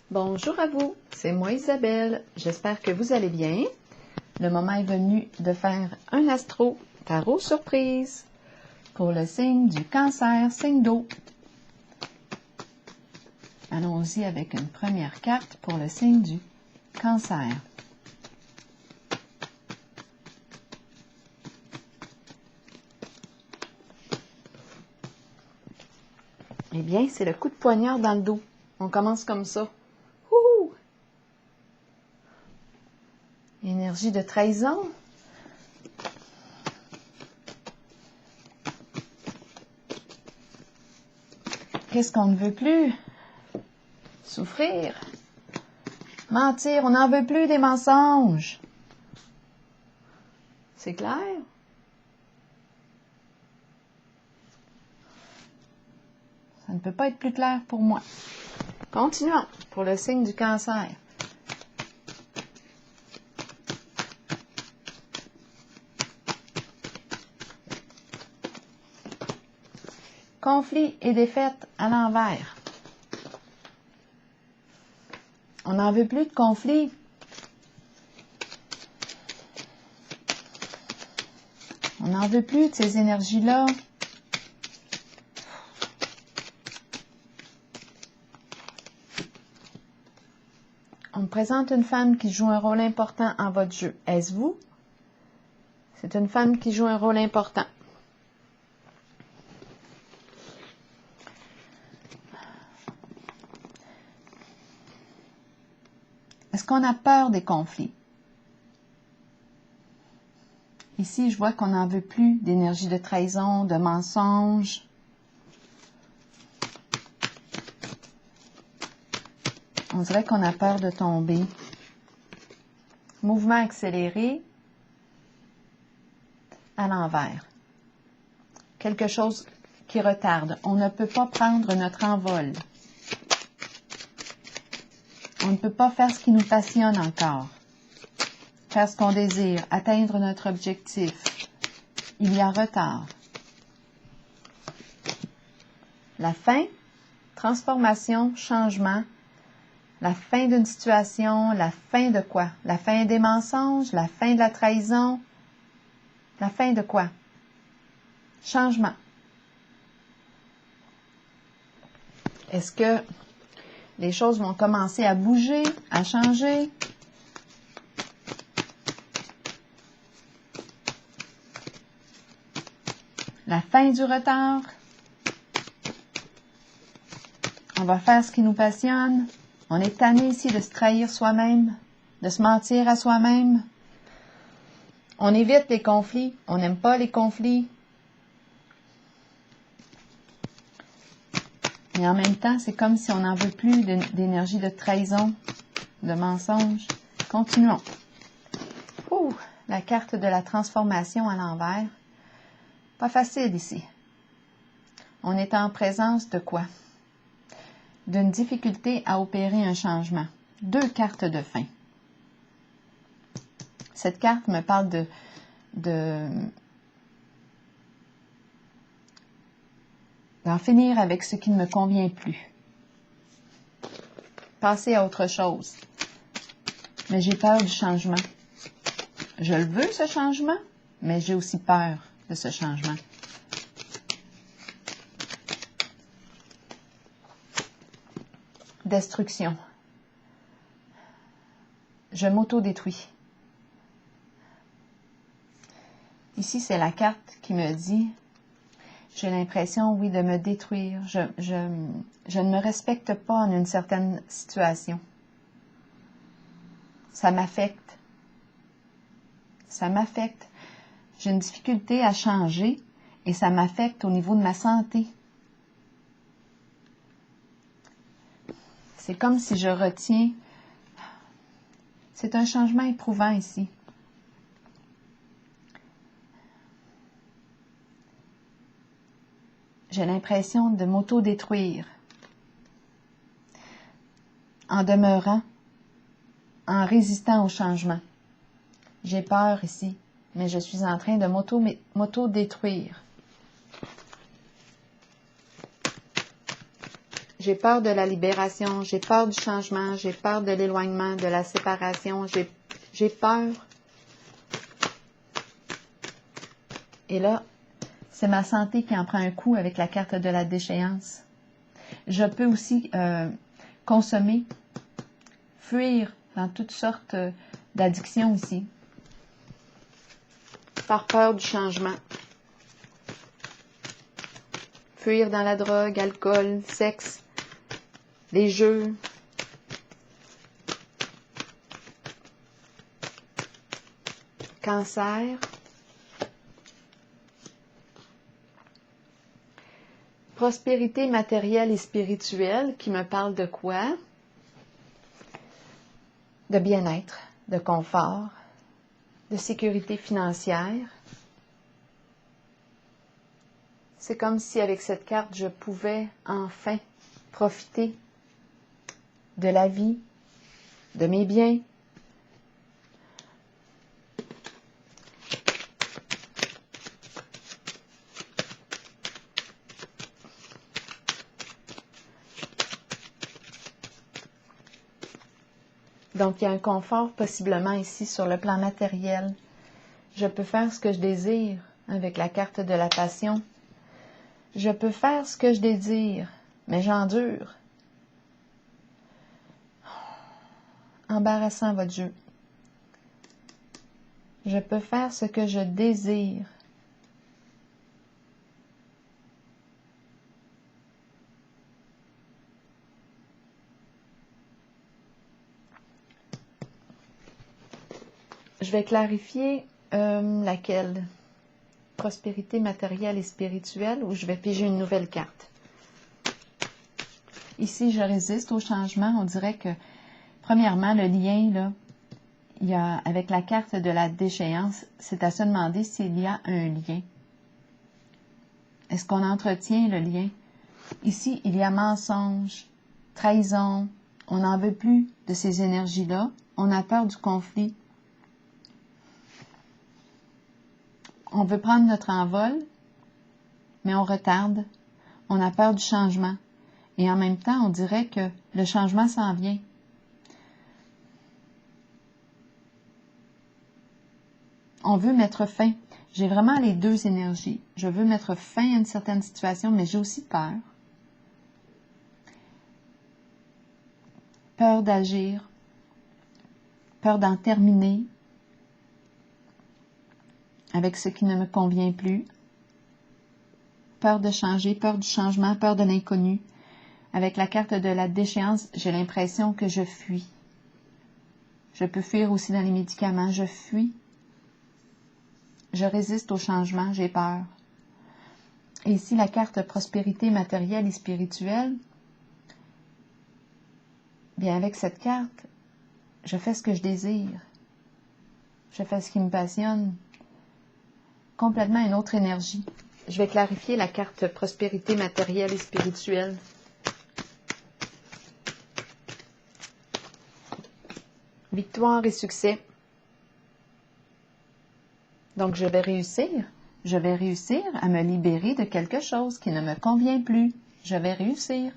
Bonjour à vous, c'est moi Isabelle, j'espère que vous allez bien. Le moment est venu de faire un astro tarot surprise pour le signe du Cancer, signe d'eau. Allons-y avec une première carte pour le signe du Cancer. Eh bien, c'est le coup de poignard dans le dos. On commence comme ça. Ouh! Énergie de trahison. Qu'est-ce qu'on ne veut plus? Souffrir. Mentir, on n'en veut plus des mensonges. C'est clair? Ça ne peut pas être plus clair pour moi. Continuons pour le signe du Cancer. Conflit et défaite à l'envers. On n'en veut plus de conflit. On n'en veut plus de ces énergies-là. On me présente une femme qui joue un rôle important en votre jeu. Est-ce vous? C'est une femme qui joue un rôle important. Est-ce qu'on a peur des conflits? Ici, je vois qu'on n'en veut plus d'énergie de trahison, de mensonges. On dirait qu'on a peur de tomber. Mouvement accéléré à l'envers. Quelque chose qui retarde. On ne peut pas prendre notre envol. On ne peut pas faire ce qui nous passionne encore. Faire ce qu'on désire, atteindre notre objectif. Il y a retard. La fin, transformation, changement. La fin d'une situation, la fin de quoi? La fin des mensonges, la fin de la trahison. La fin de quoi? Changement. Est-ce que les choses vont commencer à bouger, à changer? La fin du retard. On va faire ce qui nous passionne. On est tanné ici de se trahir soi-même, de se mentir à soi-même. On évite les conflits. On n'aime pas les conflits. Mais en même temps, c'est comme si on n'en veut plus d'énergie de trahison, de mensonge. Continuons. Ouh, la carte de la transformation à l'envers. Pas facile ici. On est en présence de quoi? D'une difficulté à opérer un changement. 2 cartes de fin. Cette carte me parle d'en finir avec ce qui ne me convient plus. Passer à autre chose. Mais j'ai peur du changement. Je le veux, ce changement, mais j'ai aussi peur de ce changement. Destruction. Je m'auto-détruis. Ici, c'est la carte qui me dit, j'ai l'impression, oui, de me détruire. Je ne me respecte pas en une certaine situation. Ça m'affecte. Ça m'affecte. J'ai une difficulté à changer et ça m'affecte au niveau de ma santé. C'est comme si je retiens. C'est un changement éprouvant ici. J'ai l'impression de m'auto-détruire en demeurant, en résistant au changement. J'ai peur ici, mais je suis en train de m'auto-détruire. J'ai peur de la libération, j'ai peur du changement, j'ai peur de l'éloignement, de la séparation, j'ai peur. Et là, c'est ma santé qui en prend un coup avec la carte de la déchéance. Je peux aussi consommer, fuir dans toutes sortes d'addictions ici, par peur du changement. Fuir dans la drogue, alcool, sexe, les jeux. Cancer. Prospérité matérielle et spirituelle qui me parle de quoi? De bien-être, de confort, de sécurité financière. C'est comme si avec cette carte, je pouvais enfin profiter de la vie, de mes biens. Donc, il y a un confort possiblement ici sur le plan matériel. Je peux faire ce que je désire avec la carte de la passion. Je peux faire ce que je désire, mais j'endure. Embarrassant votre jeu. Je peux faire ce que je désire. Je vais clarifier laquelle? Prospérité matérielle et spirituelle, ou je vais piger une nouvelle carte. Ici, je résiste au changement. On dirait que, premièrement, le lien, là, il y a, avec la carte de la déchéance, c'est à se demander s'il y a un lien. Est-ce qu'on entretient le lien? Ici, il y a mensonge, trahison. On n'en veut plus de ces énergies-là. On a peur du conflit. On veut prendre notre envol, mais on retarde. On a peur du changement. Et en même temps, on dirait que le changement s'en vient. On veut mettre fin. J'ai vraiment les deux énergies. Je veux mettre fin à une certaine situation, mais j'ai aussi peur. Peur d'agir. Peur d'en terminer avec ce qui ne me convient plus. Peur de changer, peur du changement, peur de l'inconnu. Avec la carte de la déchéance, j'ai l'impression que je fuis. Je peux fuir aussi dans les médicaments. Je fuis. Je résiste au changement, j'ai peur. Et ici, la carte prospérité matérielle et spirituelle. Bien, avec cette carte, je fais ce que je désire. Je fais ce qui me passionne. Complètement une autre énergie. Je vais clarifier la carte prospérité matérielle et spirituelle. Victoire et succès. Donc, je vais réussir. Je vais réussir à me libérer de quelque chose qui ne me convient plus. Je vais réussir.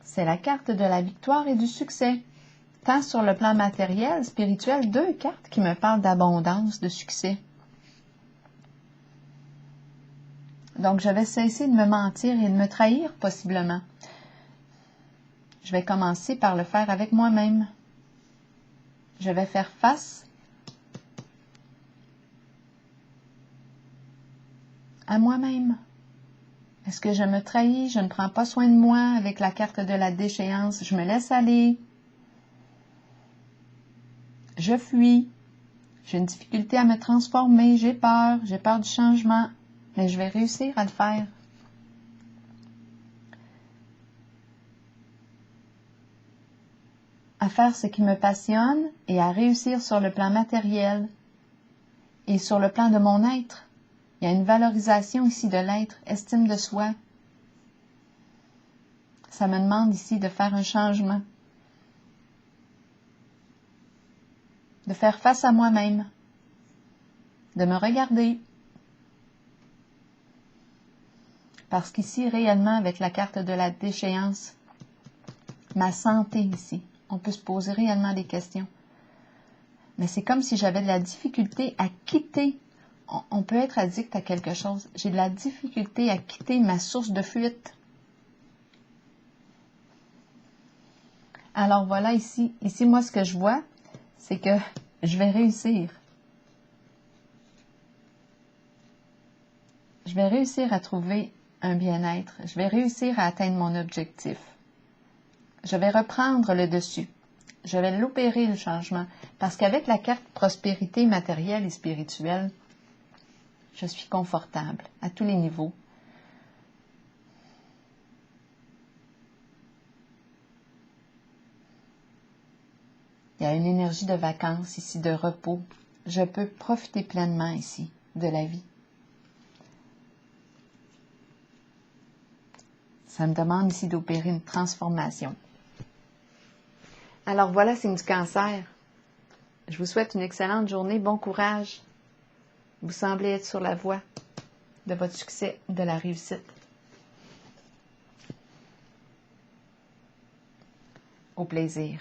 C'est la carte de la victoire et du succès. Tant sur le plan matériel, spirituel, deux cartes qui me parlent d'abondance, de succès. Donc, je vais cesser de me mentir et de me trahir, possiblement. Je vais commencer par le faire avec moi-même. Je vais faire face à moi-même. Est-ce que je me trahis? Je ne prends pas soin de moi avec la carte de la déchéance. Je me laisse aller. Je fuis. J'ai une difficulté à me transformer. J'ai peur du changement. Mais je vais réussir à le faire. À faire ce qui me passionne et à réussir sur le plan matériel et sur le plan de mon être. Il y a une valorisation ici de l'être, estime de soi. Ça me demande ici de faire un changement, de faire face à moi-même, de me regarder. Parce qu'ici, réellement, avec la carte de la déchéance, ma santé ici, on peut se poser réellement des questions. Mais c'est comme si j'avais de la difficulté à quitter. On peut être addict à quelque chose. J'ai de la difficulté à quitter ma source de fuite. Alors voilà ici. Ici, moi, ce que je vois, c'est que je vais réussir. Je vais réussir à trouver un bien-être. Je vais réussir à atteindre mon objectif. Je vais reprendre le dessus. Je vais l'opérer, le changement. Parce qu'avec la carte prospérité matérielle et spirituelle, je suis confortable à tous les niveaux. Il y a une énergie de vacances ici, de repos. Je peux profiter pleinement ici de la vie. Ça me demande ici d'opérer une transformation. Alors voilà, signe du Cancer. Je vous souhaite une excellente journée. Bon courage. Vous semblez être sur la voie de votre succès, de la réussite. Au plaisir.